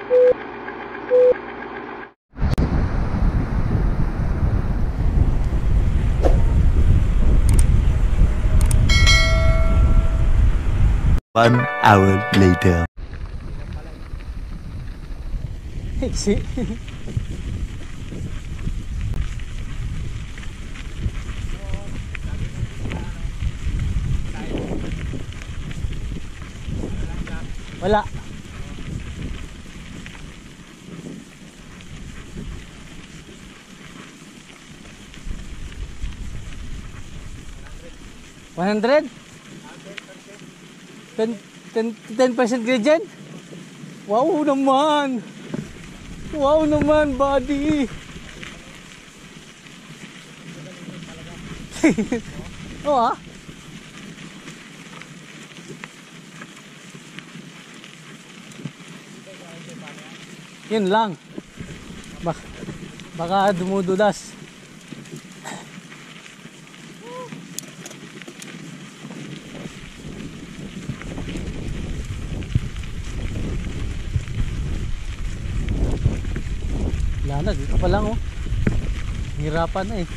One hour later. Iksi. Wala. $100? 10% gradient? Wow naman! Wow naman, buddy! Oo ah. Yun lang. Baka dumudulas. Wala na, dito pa lang oh. Hirapan na eh.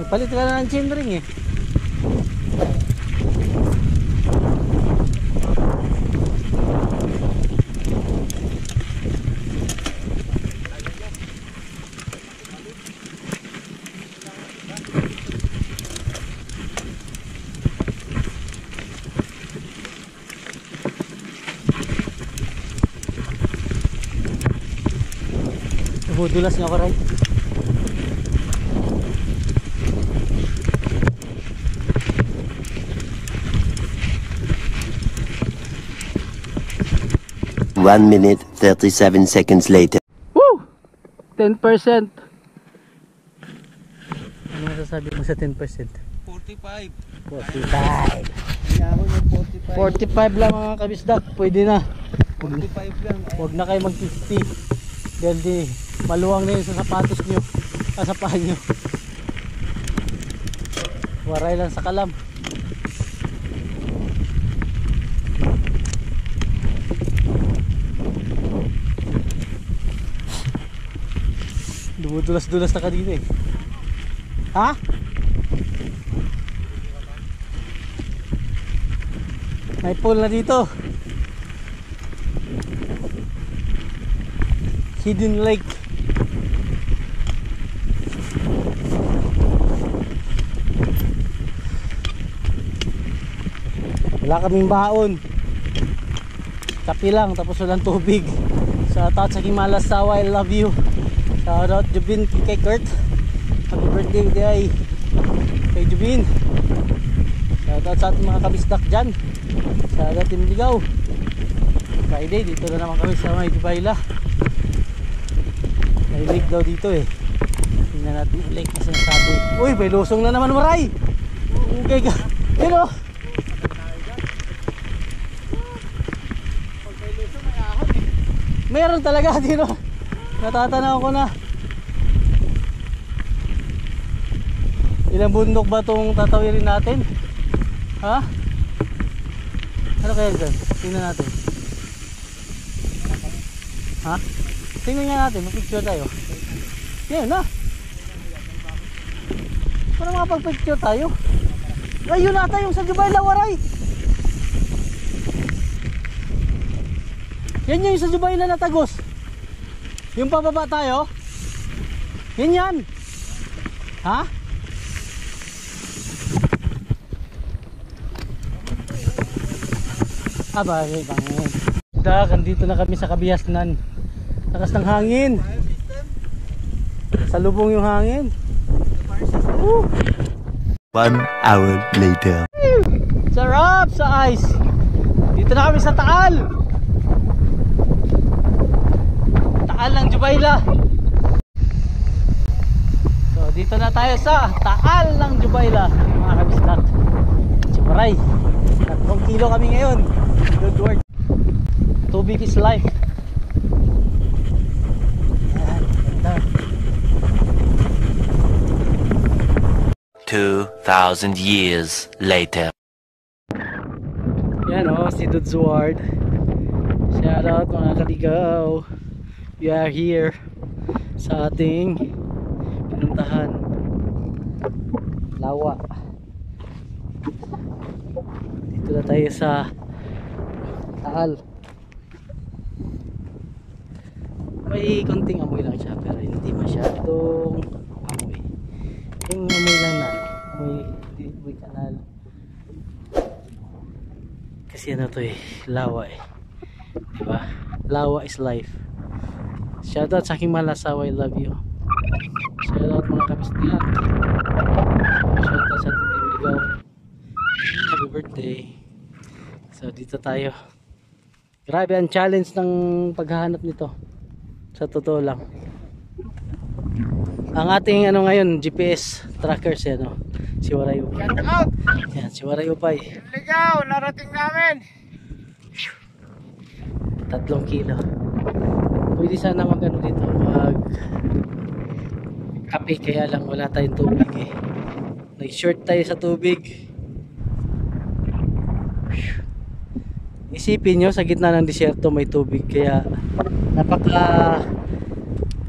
Palit ka na ng chainring eh. Dulas nga ko rin. One minute, 37 seconds later. Woo! 10%. Ano masasabi mo sa 10%? 45. 45 lang mga kabisdak. Pwede na. 45 lang. Huwag na kayo mag-50. Dahil di maluwang na yun sa sapatos nyo. Sa paa nyo. Waray lang sa kalam. Dumudulas-dulas na kanina eh. Ha? May pool na dito. Hidden Lake. Wala kaming baon. Kapi lang tapos walang tubig. Shout out sa Kimalasawa, I love you. Shout out Jubin kay Kurt. Happy birthday day kay Jubin. Shout out sa ating mga kabisdak dyan sa Agatim Ligaw. Friday dito na naman kami sa May Dubayla. May lake daw dito eh. Tingnan natin yung lake na sinasabi. Uy, may lusong na naman, Maray. Okay ka. Yun o. Meron talaga dito. Natatanaw ko na. Ilang bundok ba itong tatawirin natin? Ha? Ano kaya dyan? Tingnan natin. Ha? Tingnan nga natin, mag-picture tayo. Yan na. Para makapag-picture tayo. Ayun na tayo yung sa Dubai Lawaray. Yan yung sa Dubai na natagos. Yung pababa tayo. Yan yan. Ha? Abay, bangin. Dito na kami sa Kabiasnan. Lakas ng hangin. Salubong yung hangin. Woo! 1 hour later. Sarap sa ice. Dito na kami sa Taal. Taal ng Jubayla. So dito na tayo sa Taal ng Jubayla, mga kabisnak. Simuray. 3 kilo kami ngayon. Good work. Tubig is life. 2,000 years later. Yan o, si Dudes Ward. Shout out mga kaligaw. We are here sa ating pinuntahan. Lawa. Dito na tayo sa Taal. May konting amoy lang siya pero hindi masyadong amoy. Yung amoy lang na amoy kanal. Kasi ano to lawa diba? Lawa is life. Shoutout sa aking malasawa, I love you. Shoutout mga kapistilak. Shoutout sa ating Ligaw. Happy birthday. So dito tayo. Grabe ang challenge ng paghahanap nito. Sa totoo lang. Ang ating ngayon GPS trackers si Waray Upay. Yan, si Waray Upay. Ligaw, narating namin. 3 kilo. Pwede sana dito kape, kaya lang wala tayong tubig nag-short tayo sa tubig. Isipin nyo, sa gitna ng disyerto may tubig, kaya napaka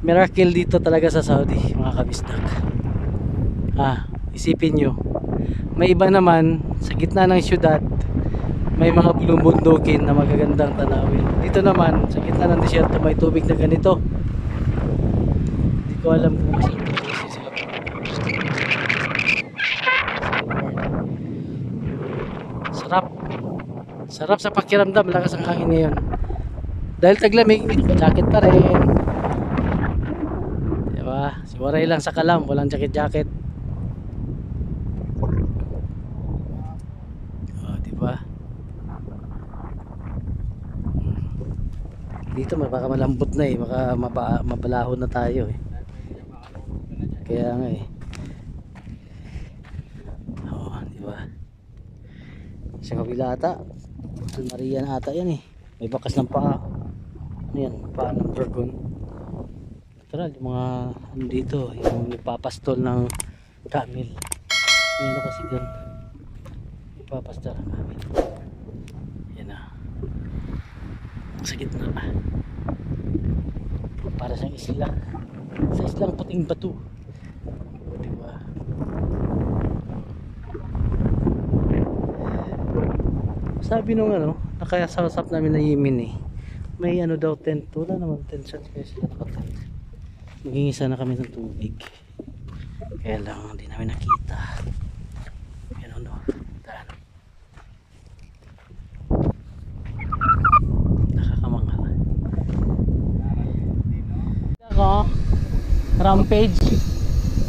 miracle dito talaga sa Saudi mga kabisdak. Isipin nyo, may iba naman sa gitna ng syudad may mga bulumbundukin na magagandang tanawin. Dito naman sa gitna ng disyerto may tubig na ganito. Hindi ko alam kung saan sila. Sarap sa pakiramdam, lakas ang hangin ngayon. Dahil taglamig, jacket pa rin. Diba? Si Waray lang sa kalam, walang jacket. Diba? Dito baka malambot na baka mabalahon na tayo kaya nga diba? Sa kabila ata Maria na ata yan may bakas ng paa. Ano yan? Paa ng dragon. Literal yung mga dito yung nagpapastol ng camel. Yan kasi dyan nagpapastol ng camel. Yan sa gitna para sa isla, sa islang puting bato, diba? Sabi nung nakasasap namin na Yimin may daw tent. Wala naman tent sa special tent. Maghingi sana kami ng tubig, kaya lang hindi namin nakita.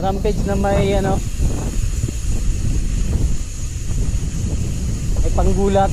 Rampage na may may panggulat.